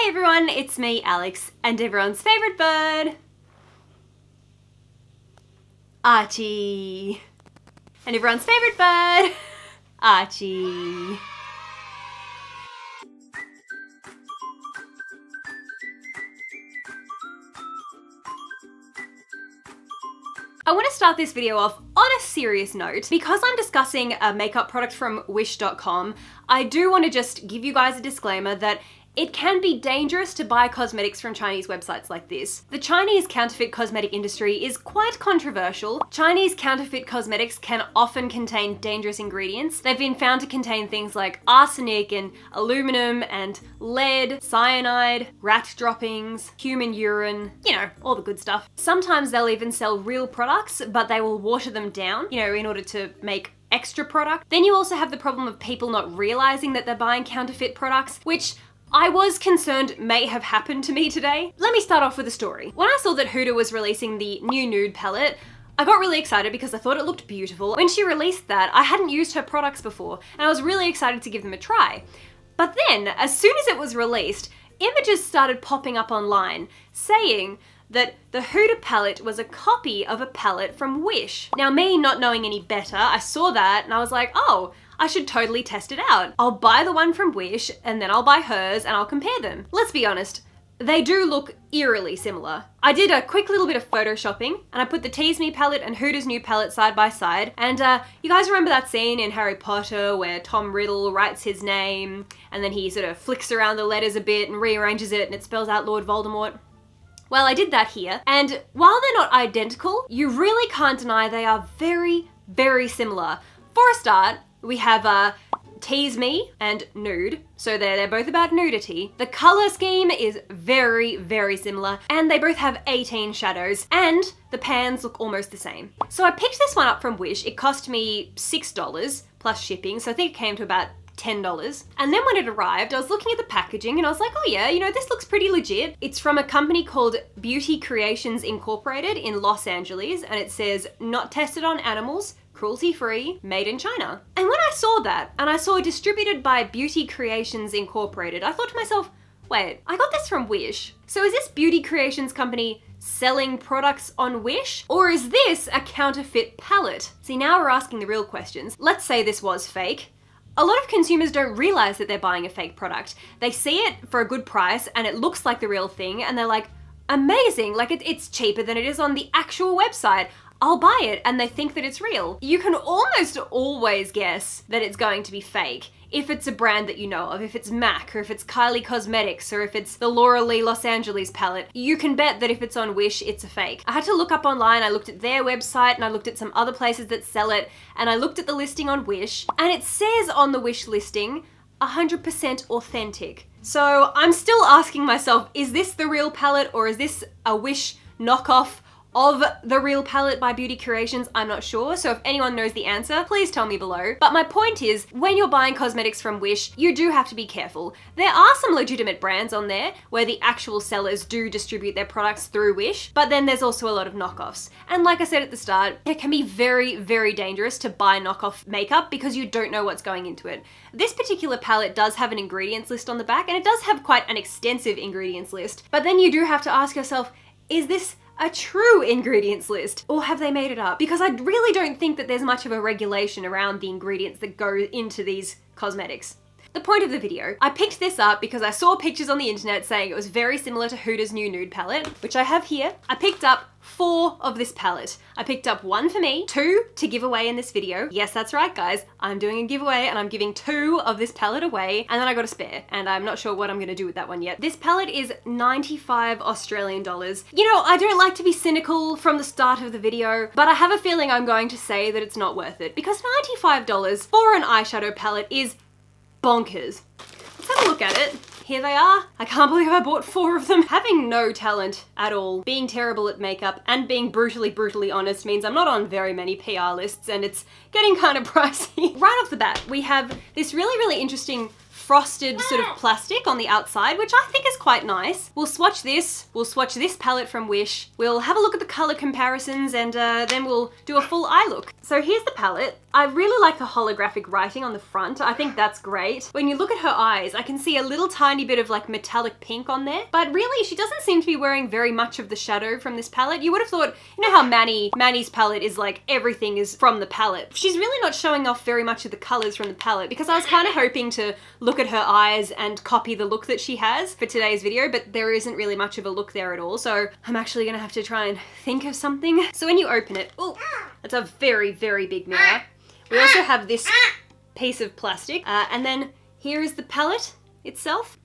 Hey everyone, it's me, Alex, and everyone's favourite bird, Archie. And everyone's favourite bird, Archie. I want to start this video off on a serious note. Because I'm discussing a makeup product from wish.com, I do want to just give you guys a disclaimer that it can be dangerous to buy cosmetics from Chinese websites like this. The Chinese counterfeit cosmetic industry is quite controversial. Chinese counterfeit cosmetics can often contain dangerous ingredients. They've been found to contain things like arsenic and aluminum and lead, cyanide, rat droppings, human urine, you know, all the good stuff. Sometimes they'll even sell real products, but they will water them down, you know, in order to make extra product. Then you also have the problem of people not realizing that they're buying counterfeit products, which I was concerned may have happened to me today. Let me start off with a story. When I saw that Huda was releasing the new nude palette, I got really excited because I thought it looked beautiful. When she released that, I hadn't used her products before, and I was really excited to give them a try. But then, as soon as it was released, images started popping up online saying that the Huda palette was a copy of a palette from Wish. Now, me not knowing any better, I saw that and I was like, oh, I should totally test it out. I'll buy the one from Wish and then I'll buy hers and I'll compare them. Let's be honest, they do look eerily similar. I did a quick little bit of photoshopping and I put the Tease Me palette and Huda's new palette side by side. And you guys remember that scene in Harry Potter where Tom Riddle writes his name and then he sort of flicks around the letters a bit and rearranges it and it spells out Lord Voldemort? Well, I did that here, and while they're not identical, you really can't deny they are very, very similar. For a start, we have Tease Me and Nude, so they're both about nudity. The color scheme is very, very similar, and they both have 18 shadows, and the pans look almost the same. So I picked this one up from Wish. It cost me $6 plus shipping, so I think it came to about $10. And then when it arrived, I was looking at the packaging and I was like, oh yeah, you know, this looks pretty legit. It's from a company called Beauty Creations Incorporated in Los Angeles, and it says, not tested on animals, cruelty-free, made in China. And when I saw that, and I saw distributed by Beauty Creations Incorporated, I thought to myself, wait, I got this from Wish. So is this Beauty Creations company selling products on Wish? Or is this a counterfeit palette? See, now we're asking the real questions. Let's say this was fake. A lot of consumers don't realize that they're buying a fake product. They see it for a good price and it looks like the real thing and they're like, amazing, like it's cheaper than it is on the actual website. I'll buy it, and they think that it's real. You can almost always guess that it's going to be fake if it's a brand that you know of, if it's MAC, or if it's Kylie Cosmetics, or if it's the Laura Lee Los Angeles palette. You can bet that if it's on Wish, it's a fake. I had to look up online, I looked at their website, and I looked at some other places that sell it, and I looked at the listing on Wish, and it says on the Wish listing, 100% authentic. So I'm still asking myself, is this the real palette, or is this a Wish knockoff of the real palette by Beauty Creations? I'm not sure, so if anyone knows the answer, please tell me below. But my point is, when you're buying cosmetics from Wish, you do have to be careful. There are some legitimate brands on there where the actual sellers do distribute their products through Wish, but then there's also a lot of knockoffs. And like I said at the start, it can be very, very dangerous to buy knockoff makeup because you don't know what's going into it. This particular palette does have an ingredients list on the back, and it does have quite an extensive ingredients list, but then you do have to ask yourself, is this a true ingredients list, or have they made it up? Because I really don't think that there's much of a regulation around the ingredients that go into these cosmetics. The point of the video, I picked this up because I saw pictures on the internet saying it was very similar to Huda's new nude palette, which I have here. I picked up 4 of this palette. I picked up 1 for me, 2 to give away in this video. Yes, that's right guys, I'm doing a giveaway and I'm giving 2 of this palette away, and then I got a spare, and I'm not sure what I'm gonna do with that one yet. This palette is 95 Australian dollars. You know, I don't like to be cynical from the start of the video, but I have a feeling I'm going to say that it's not worth it, because $95 for an eyeshadow palette is bonkers. Let's have a look at it. Here they are. I can't believe I bought 4 of them. Having no talent at all, being terrible at makeup, and being brutally, brutally honest means I'm not on very many PR lists, and it's getting kind of pricey. Right off the bat, we have this really, really interesting frosted sort of plastic on the outside, which I think is quite nice. We'll swatch this palette from Wish, we'll have a look at the color comparisons, and then we'll do a full eye look. So here's the palette. I really like the holographic writing on the front. I think that's great. When you look at her eyes, I can see a little tiny bit of like metallic pink on there, but really she doesn't seem to be wearing very much of the shadow from this palette. You would have thought, you know how Manny's palette is like everything is from the palette. She's really not showing off very much of the colors from the palette, because I was kind of hoping to look at her eyes and copy the look that she has for today's video, but there isn't really much of a look there at all. So I'm actually gonna have to try and think of something. So when you open it, oh, it's a very, very big mirror. We also have this piece of plastic, and then here is the palette itself.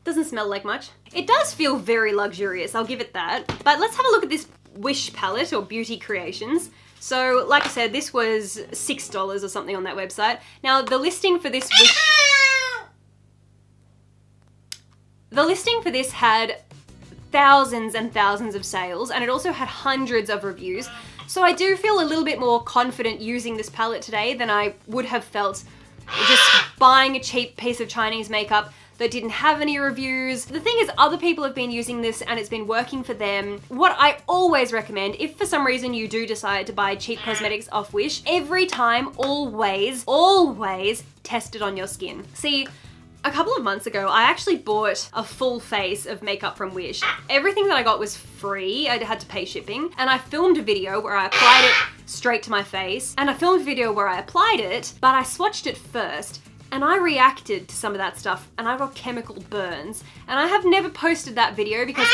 Doesn't smell like much. It does feel very luxurious, I'll give it that. But let's have a look at this Wish palette, or Beauty Creations. So, like I said, this was $6 or something on that website. Now, the listing for this had thousands and thousands of sales, and it also had hundreds of reviews. So I do feel a little bit more confident using this palette today than I would have felt just buying a cheap piece of Chinese makeup that didn't have any reviews. The thing is, other people have been using this and it's been working for them. What I always recommend, if for some reason you do decide to buy cheap cosmetics off Wish, every time, always test it on your skin. See, a couple of months ago, I actually bought a full face of makeup from Wish. Everything that I got was free. I had to pay shipping. And I filmed a video where I applied it straight to my face. And I filmed a video where I applied it, but I swatched it first. And I reacted to some of that stuff and I got chemical burns. And I have never posted that video because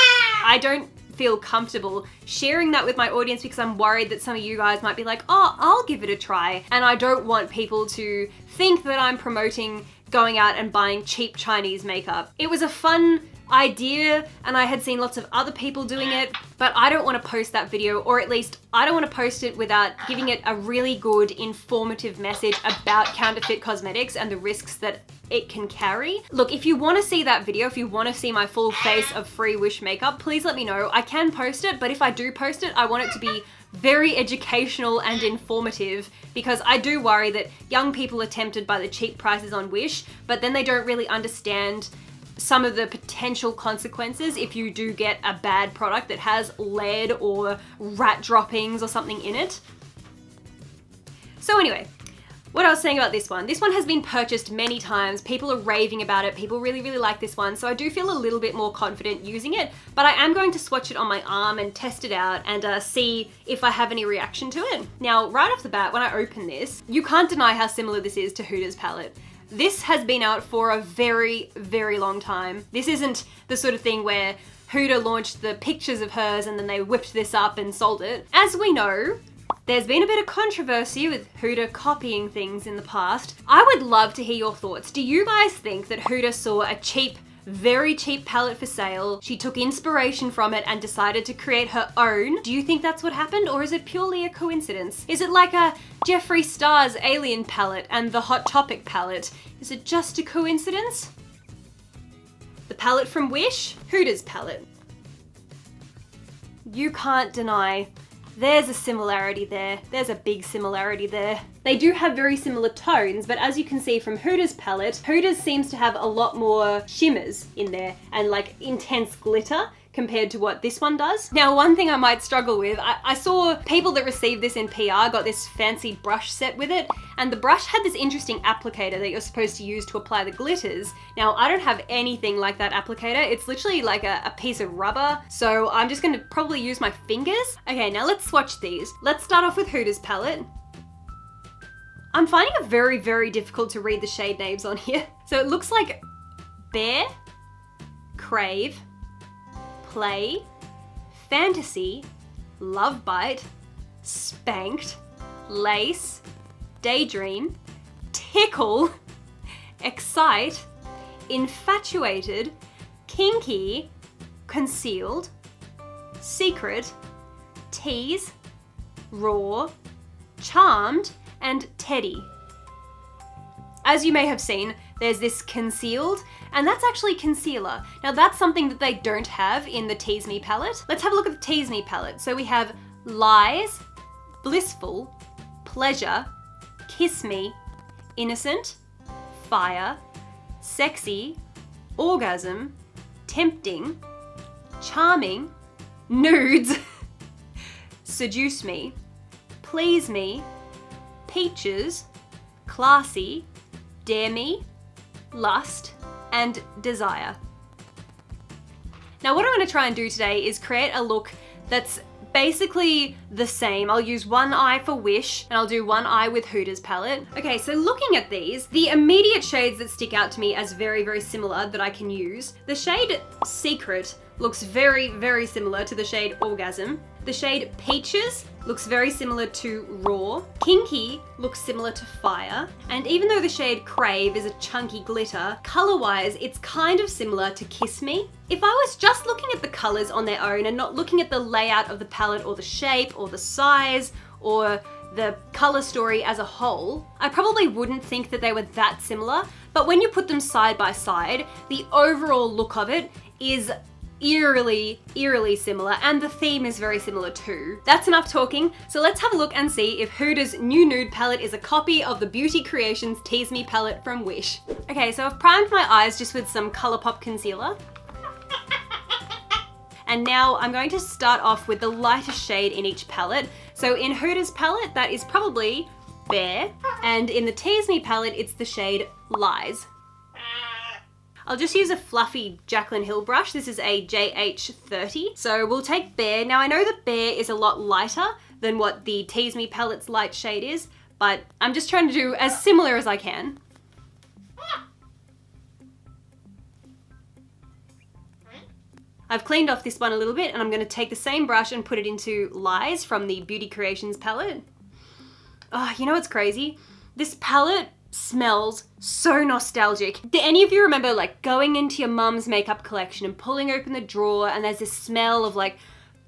I don't feel comfortable sharing that with my audience, because I'm worried that some of you guys might be like, oh, I'll give it a try. And I don't want people to think that I'm promoting going out and buying cheap Chinese makeup. It was a fun idea and I had seen lots of other people doing it, but I don't want to post that video, or at least I don't want to post it without giving it a really good informative message about counterfeit cosmetics and the risks that it can carry. Look, if you want to see that video, if you want to see my full face of free Wish makeup, please let me know. I can post it, but if I do post it, I want it to be very educational and informative, because I do worry that young people are tempted by the cheap prices on Wish, but then they don't really understand some of the potential consequences if you do get a bad product that has lead or rat droppings or something in it. So anyway, what I was saying about this one has been purchased many times. People are raving about it. People really, really like this one. So I do feel a little bit more confident using it, but I am going to swatch it on my arm and test it out and see if I have any reaction to it. Now, right off the bat, when I open this, you can't deny how similar this is to Huda's palette. This has been out for a very, very long time. This isn't the sort of thing where Huda launched the pictures of hers and then they whipped this up and sold it. As we know, there's been a bit of controversy with Huda copying things in the past. I would love to hear your thoughts. Do you guys think that Huda saw a cheap, very cheap palette for sale, she took inspiration from it and decided to create her own? Do you think that's what happened, or is it purely a coincidence? Is it like a Jeffree Star's Alien palette and the Hot Topic palette? Is it just a coincidence? The palette from Wish, Huda's palette. You can't deny there's a similarity there. There's a big similarity there. They do have very similar tones, but as you can see from Huda's palette, Huda's seems to have a lot more shimmers in there and like intense glitter compared to what this one does. Now, one thing I might struggle with, I saw people that received this in PR got this fancy brush set with it, and the brush had this interesting applicator that you're supposed to use to apply the glitters. Now, I don't have anything like that applicator. It's literally like a piece of rubber, so I'm just gonna probably use my fingers. Okay, now let's swatch these. Let's start off with Huda's palette. I'm finding it very, very difficult to read the shade names on here. So it looks like Bear, Crave, Play, Fantasy, Love Bite, Spanked, Lace, Daydream, Tickle, Excite, Infatuated, Kinky, Concealed, Secret, Tease, Raw, Charmed, and Teddy. As you may have seen, there's this Concealed, and that's actually concealer. Now that's something that they don't have in the Tease Me palette. Let's have a look at the Tease Me palette. So we have Lies, Blissful, Pleasure, Kiss Me, Innocent, Fire, Sexy, Orgasm, Tempting, Charming, Nudes, Seduce Me, Please Me, Peaches, Classy, Dare Me, Lust, and Desire. Now what I'm going to try and do today is create a look that's basically the same. I'll use one eye for Wish and I'll do one eye with Huda's palette. Okay, so looking at these, the immediate shades that stick out to me as very, very similar that I can use, the shade Secret looks very, very similar to the shade Orgasm. The shade Peaches looks very similar to Raw. Kinky looks similar to Fire. And even though the shade Crave is a chunky glitter, color-wise, it's kind of similar to Kiss Me. If I was just looking at the colors on their own and not looking at the layout of the palette or the shape or the size or the color story as a whole, I probably wouldn't think that they were that similar. But when you put them side by side, the overall look of it is eerily similar, and the theme is very similar too. That's enough talking, so let's have a look and see if Huda's new nude palette is a copy of the Beauty Creations Tease Me palette from Wish. Okay, so I've primed my eyes just with some ColourPop concealer. And now I'm going to start off with the lightest shade in each palette. So in Huda's palette, that is probably Bear, and in the Tease Me palette, it's the shade Lies. I'll just use a fluffy Jaclyn Hill brush. This is a JH30. So we'll take Bear. Now I know that Bear is a lot lighter than what the Tease Me palette's light shade is, but I'm just trying to do as similar as I can. I've cleaned off this one a little bit and I'm gonna take the same brush and put it into Lies from the Beauty Creations palette. Oh, you know what's crazy? This palette smells so nostalgic. Do any of you remember like going into your mum's makeup collection and pulling open the drawer and there's this smell of like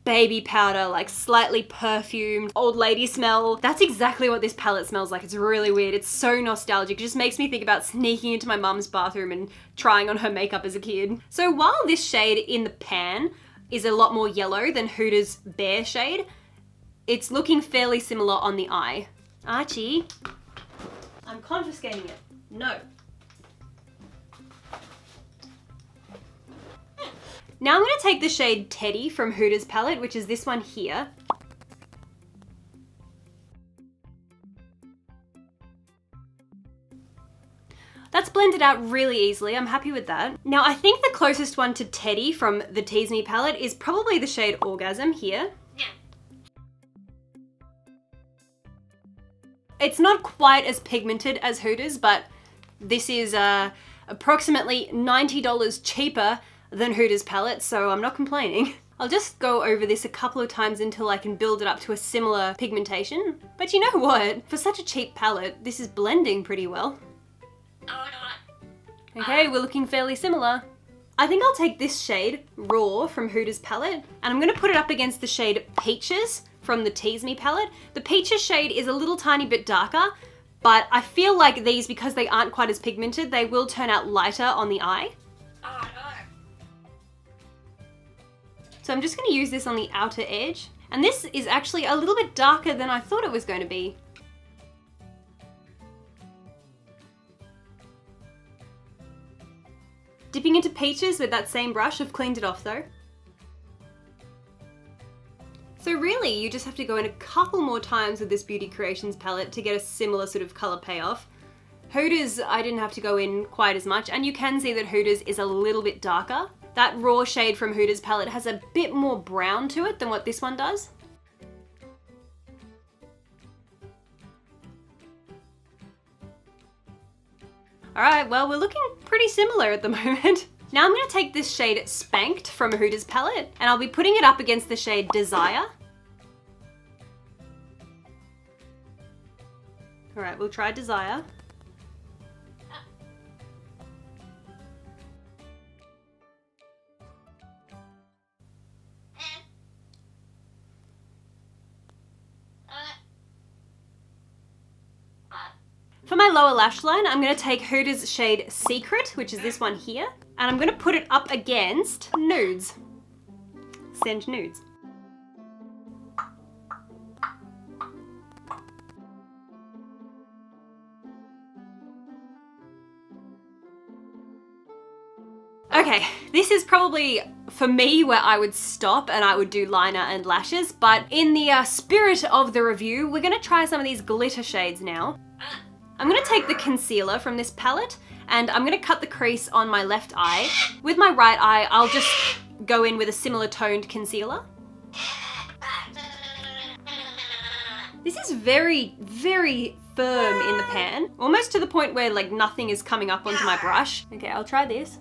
baby powder, like slightly perfumed old lady smell? That's exactly what this palette smells like. It's really weird. It's so nostalgic. It just makes me think about sneaking into my mum's bathroom and trying on her makeup as a kid. So while this shade in the pan is a lot more yellow than Huda's Bear shade, it's looking fairly similar on the eye. Archie, I'm confiscating it. No. Now I'm going to take the shade Teddy from Huda's palette, which is this one here. That's blended out really easily. I'm happy with that. Now I think the closest one to Teddy from the Tease Me palette is probably the shade Orgasm here. It's not quite as pigmented as Huda's, but this is approximately $90 cheaper than Huda's palette, so I'm not complaining. I'll just go over this a couple of times until I can build it up to a similar pigmentation. But you know what? For such a cheap palette, this is blending pretty well. Okay, we're looking fairly similar. I think I'll take this shade, Raw, from Huda's palette, and I'm gonna put it up against the shade Peaches from the Tease Me palette. The Peaches shade is a little tiny bit darker, but I feel like these, because they aren't quite as pigmented, they will turn out lighter on the eye. So I'm just gonna use this on the outer edge, and this is actually a little bit darker than I thought it was going to be. Dipping into Peaches with that same brush. I've cleaned it off though. So really, you just have to go in a couple more times with this Beauty Creations palette to get a similar sort of color payoff. Huda's, I didn't have to go in quite as much, and you can see that Huda's is a little bit darker. That Raw shade from Huda's palette has a bit more brown to it than what this one does. All right, well, we're looking pretty similar at the moment. Now I'm gonna take this shade Spanked from Huda's palette, and I'll be putting it up against the shade Desire. All right, we'll try Desire. For my lower lash line, I'm going to take Huda's shade Secret, which is this one here, and I'm going to put it up against Nudes. Send Nudes. Okay, this is probably, for me, where I would stop and I would do liner and lashes, but in the spirit of the review, we're gonna try some of these glitter shades now. I'm gonna take the concealer from this palette and I'm gonna cut the crease on my left eye. With my right eye, I'll just go in with a similar toned concealer. This is very, very firm in the pan, almost to the point where like nothing is coming up onto my brush. Okay, I'll try this.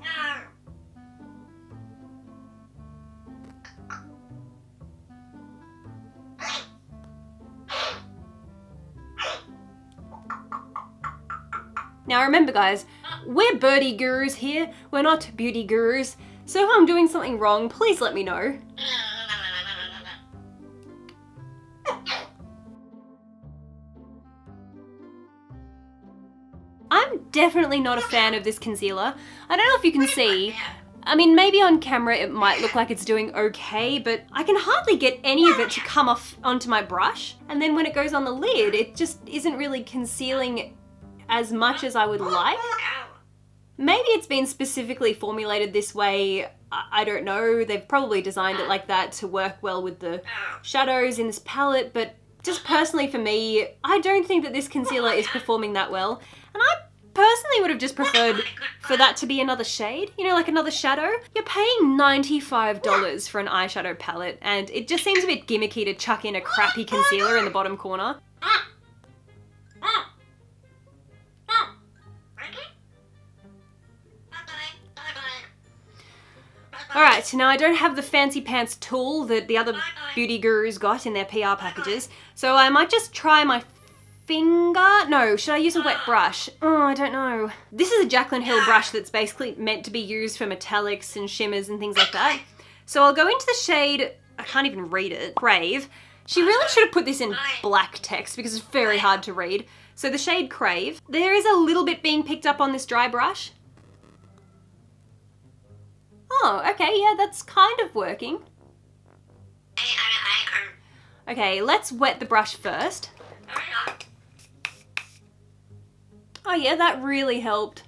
Now remember guys, we're birdie gurus here, we're not beauty gurus, so if I'm doing something wrong, please let me know. I'm definitely not a fan of this concealer. I don't know if you can see. I mean, maybe on camera it might look like it's doing okay, but I can hardly get any of it to come off onto my brush. And then when it goes on the lid, it just isn't really concealing as much as I would like. Maybe it's been specifically formulated this way. I don't know. They've probably designed it like that to work well with the shadows in this palette, but just personally for me, I don't think that this concealer is performing that well. And I personally would have just preferred for that to be another shade, you know, like another shadow. You're paying $95 for an eyeshadow palette, and it just seems a bit gimmicky to chuck in a crappy concealer in the bottom corner. Alright, so now I don't have the fancy pants tool that the other beauty gurus got in their PR packages, so I might just try my finger? No, should I use a wet brush? Oh, I don't know. This is a Jaclyn Hill brush that's basically meant to be used for metallics and shimmers and things like that. So I'll go into the shade, I can't even read it, Crave. She really should have put this in black text because it's very hard to read. So the shade Crave. There is a little bit being picked up on this dry brush. Oh, okay, yeah, that's kind of working. Okay, let's wet the brush first. Oh yeah, that really helped.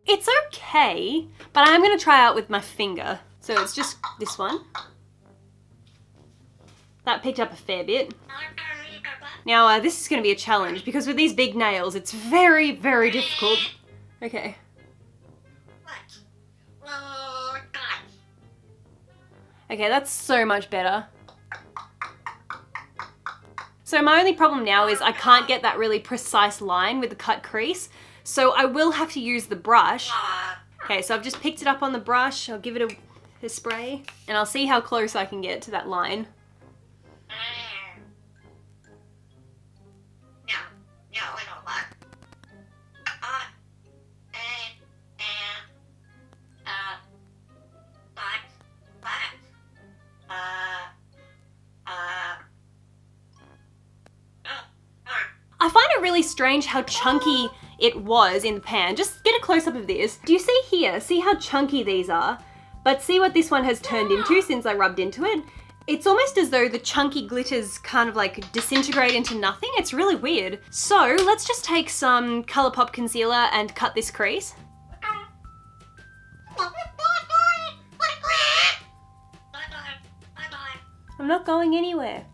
It's okay, but I'm gonna try out with my finger. So it's just this one. That picked up a fair bit. Now this is gonna be a challenge because with these big nails, it's very, very difficult. Okay. Okay, that's so much better. So my only problem now is I can't get that really precise line with the cut crease, so I will have to use the brush. Okay, so I've just picked it up on the brush, I'll give it a spray, and I'll see how close I can get to that line. I find it really strange how chunky it was in the pan. Just get a close-up of this. Do you see here? See how chunky these are? But see what this one has turned into since I rubbed into it? It's almost as though the chunky glitters kind of like disintegrate into nothing. It's really weird. So let's just take some ColourPop concealer and cut this crease. I'm not going anywhere.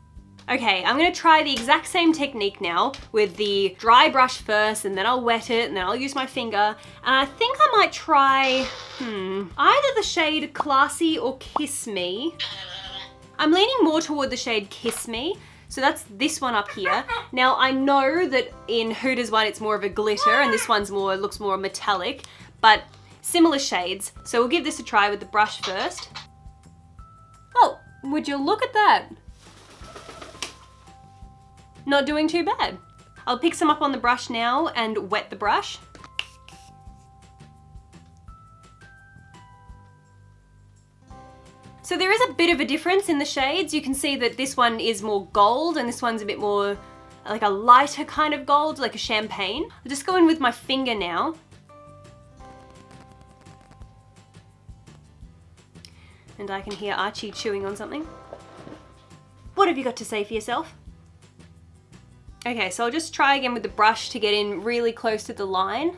Okay, I'm gonna try the exact same technique now with the dry brush first, and then I'll wet it, and then I'll use my finger. And I think I might try, either the shade Classy or Kiss Me. I'm leaning more toward the shade Kiss Me, so that's this one up here. Now I know that in Huda's one it's more of a glitter, and this one's looks more metallic, but similar shades. So we'll give this a try with the brush first. Oh, would you look at that? Not doing too bad. I'll pick some up on the brush now and wet the brush. So there is a bit of a difference in the shades. You can see that this one is more gold and this one's a bit more like a lighter kind of gold, like a champagne. I'll just go in with my finger now. And I can hear Archie chewing on something. What have you got to say for yourself? Okay, so I'll just try again with the brush to get in really close to the line.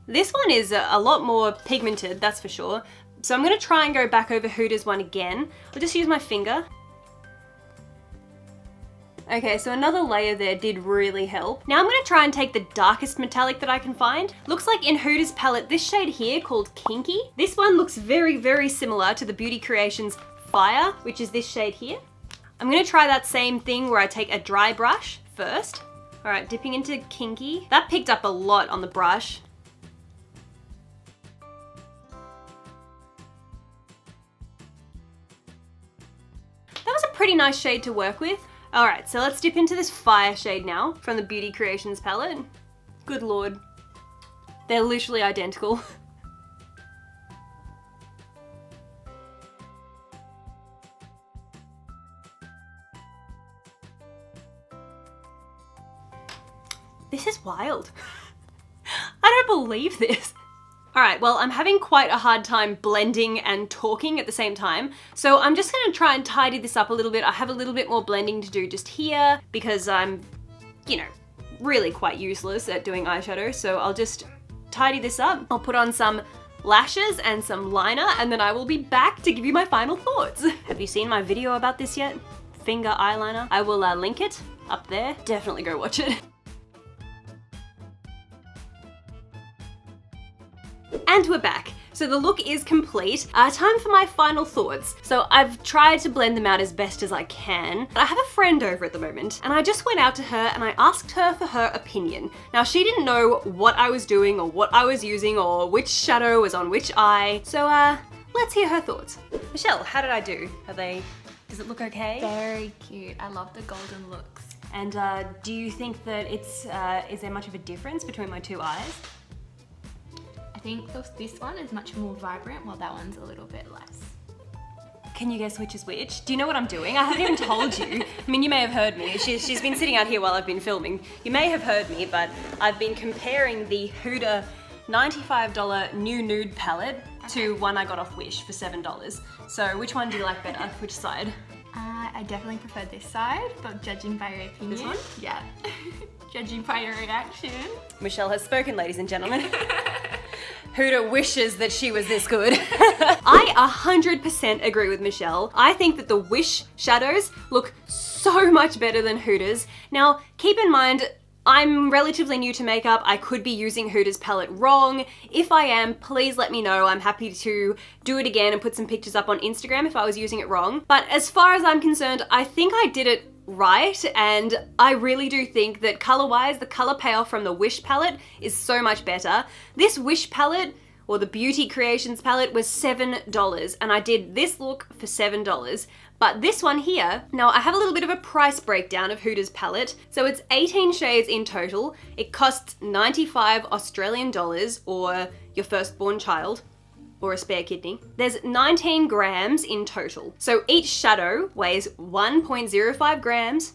This one is a lot more pigmented, that's for sure. So I'm gonna try and go back over Huda's one again. I'll just use my finger. Okay, so another layer there did really help. Now I'm gonna try and take the darkest metallic that I can find. Looks like in Huda's palette, this shade here called Kinky. This one looks very, very similar to the Beauty Creations Fire, which is this shade here. I'm gonna try that same thing where I take a dry brush first. All right, dipping into Kinky. That picked up a lot on the brush. That was a pretty nice shade to work with. All right, so let's dip into this Fire shade now from the Beauty Creations palette. Good Lord. They're literally identical. This is wild. I don't believe this. All right, well, I'm having quite a hard time blending and talking at the same time. So I'm just gonna try and tidy this up a little bit. I have a little bit more blending to do just here because I'm, you know, really quite useless at doing eyeshadow. So I'll just tidy this up. I'll put on some lashes and some liner, and then I will be back to give you my final thoughts. Have you seen my video about this yet? Finger eyeliner. I will link it up there. Definitely go watch it. And we're back. So the look is complete. Time for my final thoughts. So I've tried to blend them out as best as I can. I have a friend over at the moment, and I just went out to her and I asked her for her opinion. Now, she didn't know what I was doing or what I was using or which shadow was on which eye. So let's hear her thoughts. Michelle, how did I do? Does it look okay? Very cute. I love the golden looks. And do you think that is there much of a difference between my two eyes? I think this one is much more vibrant, while that one's a little bit less. Can you guess which is which? Do you know what I'm doing? I haven't even told you. I mean, you may have heard me. She's been sitting out here while I've been filming. You may have heard me, but I've been comparing the Huda $95 New Nude palette to one I got off Wish for $7. So which one do you like better? Which side? I definitely prefer this side, but judging by your opinion. This one? Yeah. Judging by your reaction. Michelle has spoken, ladies and gentlemen. Huda wishes that she was this good. I 100% agree with Michelle. I think that the Wish shadows look so much better than Huda's. Now, keep in mind, I'm relatively new to makeup. I could be using Huda's palette wrong. If I am, please let me know. I'm happy to do it again and put some pictures up on Instagram if I was using it wrong. But as far as I'm concerned, I think I did it right, and I really do think that color-wise, the color payoff from the Wish palette is so much better. This Wish palette, or the Beauty Creations palette, was $7, and I did this look for $7. But this one here, now I have a little bit of a price breakdown of Huda's palette. So it's 18 shades in total. It costs 95 Australian dollars, or your firstborn child, or a spare kidney. There's 19 grams in total. So each shadow weighs 1.05 grams,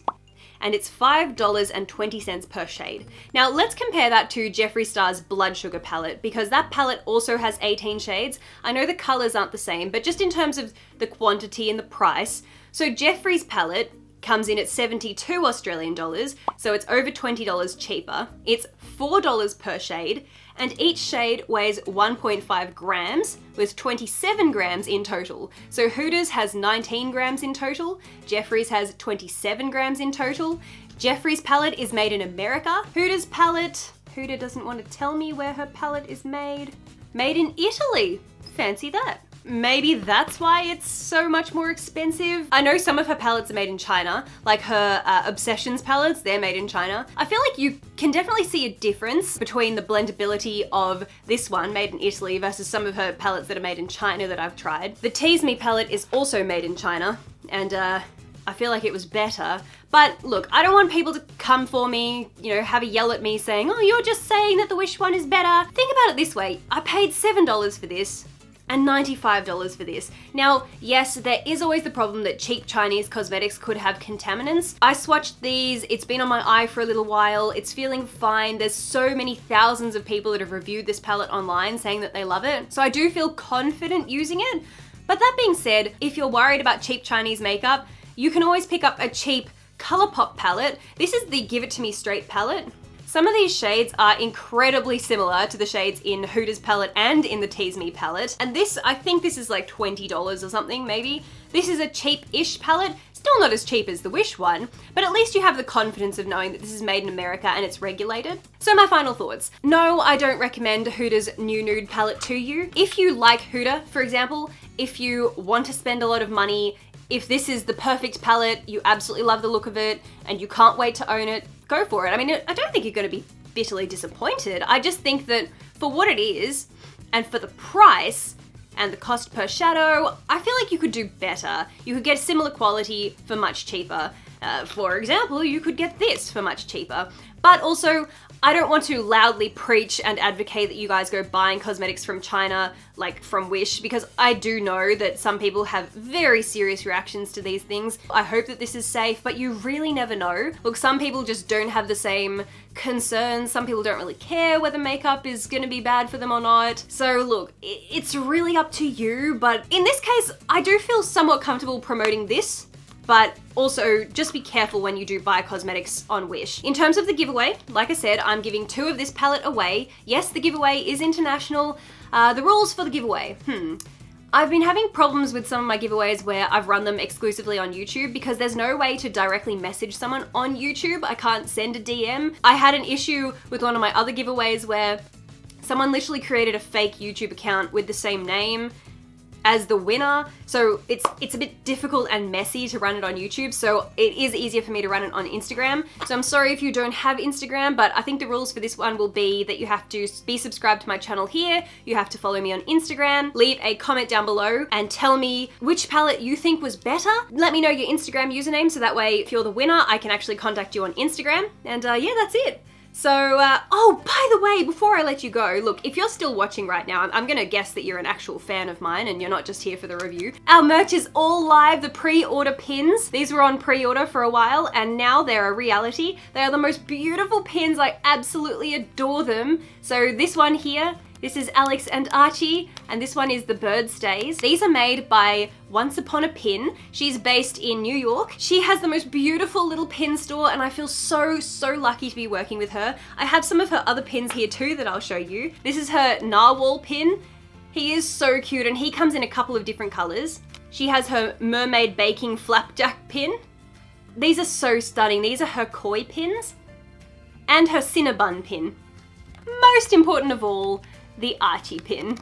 and it's $5.20 per shade. Now let's compare that to Jeffree Star's Blood Sugar palette, because that palette also has 18 shades. I know the colors aren't the same, but just in terms of the quantity and the price. So Jeffree's palette comes in at 72 Australian dollars, so it's over $20 cheaper. It's $4 per shade, and each shade weighs 1.5 grams with 27 grams in total. So Huda's has 19 grams in total, Jeffree's has 27 grams in total. Jeffree's palette is made in America. Huda's palette, Huda doesn't want to tell me where her palette is made. Made in Italy. Fancy that. Maybe that's why it's so much more expensive. I know some of her palettes are made in China, like her Obsessions palettes, they're made in China. I feel like you can definitely see a difference between the blendability of this one made in Italy versus some of her palettes that are made in China that I've tried. The Tease Me palette is also made in China, and I feel like it was better. But look, I don't want people to come for me, you know, have a yell at me saying, oh, you're just saying that the Wish one is better. Think about it this way, I paid $7 for this, and $95 for this. Now, yes, there is always the problem that cheap Chinese cosmetics could have contaminants. I swatched these, it's been on my eye for a little while, it's feeling fine. There's so many thousands of people that have reviewed this palette online saying that they love it. So I do feel confident using it. But that being said, if you're worried about cheap Chinese makeup, you can always pick up a cheap ColourPop palette. This is the Give It To Me Straight palette. Some of these shades are incredibly similar to the shades in Huda's palette and in the Tease Me palette. And this, I think this is like $20 or something, maybe. This is a cheap-ish palette. Still not as cheap as the Wish one, but at least you have the confidence of knowing that this is made in America and it's regulated. So my final thoughts. No, I don't recommend Huda's new nude palette to you. If you like Huda, for example, if you want to spend a lot of money, if this is the perfect palette, you absolutely love the look of it, and you can't wait to own it, go for it. I mean, I don't think you're going to be bitterly disappointed. I just think that for what it is, and for the price, and the cost per shadow, I feel like you could do better. You could get similar quality for much cheaper. For example, you could get this for much cheaper. But also, I don't want to loudly preach and advocate that you guys go buying cosmetics from China, like from Wish, because I do know that some people have very serious reactions to these things. I hope that this is safe, but you really never know. Look, some people just don't have the same concerns. Some people don't really care whether makeup is gonna be bad for them or not. So look, it's really up to you, but in this case, I do feel somewhat comfortable promoting this. But also, just be careful when you do buy cosmetics on Wish. In terms of the giveaway, like I said, I'm giving 2 of this palette away. Yes, the giveaway is international. The rules for the giveaway, I've been having problems with some of my giveaways where I've run them exclusively on YouTube because there's no way to directly message someone on YouTube. I can't send a DM. I had an issue with one of my other giveaways where someone literally created a fake YouTube account with the same name as the winner, so it's a bit difficult and messy to run it on YouTube, so it is easier for me to run it on Instagram. So I'm sorry if you don't have Instagram, but I think the rules for this one will be that you have to be subscribed to my channel here, you have to follow me on Instagram, leave a comment down below and tell me which palette you think was better. Let me know your Instagram username so that way if you're the winner, I can actually contact you on Instagram. And yeah, that's it. So, oh, by the way, before I let you go, look, if you're still watching right now, I'm gonna guess that you're an actual fan of mine and you're not just here for the review. Our merch is all live, the pre-order pins. These were on pre-order for a while and now they're a reality. They are the most beautiful pins, I absolutely adore them. So this one here, this is Alex and Archie, and this one is the Bird Stays. These are made by Once Upon a Pin. She's based in New York. She has the most beautiful little pin store and I feel so lucky to be working with her. I have some of her other pins here too that I'll show you. This is her Narwhal pin. He is so cute and he comes in a couple of different colors. She has her Mermaid Baking Flapjack pin. These are so stunning. These are her Koi pins and her Cinnabon pin. Most important of all, the Archie pin.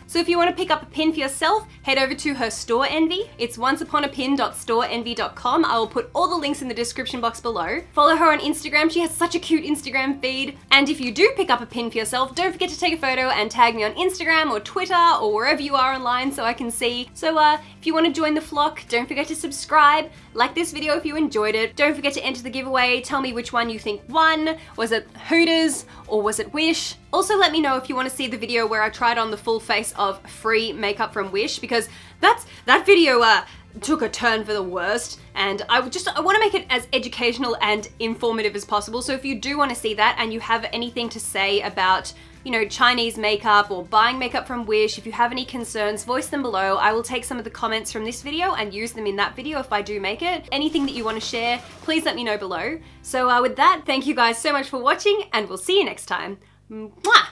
So if you want to pick up a pin for yourself, head over to her store Envy. It's onceuponapin.storeenvy.com. I will put all the links in the description box below. Follow her on Instagram. She has such a cute Instagram feed. And if you do pick up a pin for yourself, don't forget to take a photo and tag me on Instagram or Twitter or wherever you are online so I can see. So if you want to join the flock, don't forget to subscribe. Like this video if you enjoyed it. Don't forget to enter the giveaway. Tell me which one you think won. Was it Huda's or was it Wish? Also let me know if you want to see the video where I tried on the full face of free makeup from Wish, because that video took a turn for the worst and I want to make it as educational and informative as possible. So if you do want to see that and you have anything to say about, you know, Chinese makeup or buying makeup from Wish, if you have any concerns, voice them below. I will take some of the comments from this video and use them in that video if I do make it. Anything that you want to share, please let me know below. So with that, thank you guys so much for watching and we'll see you next time. Mwah!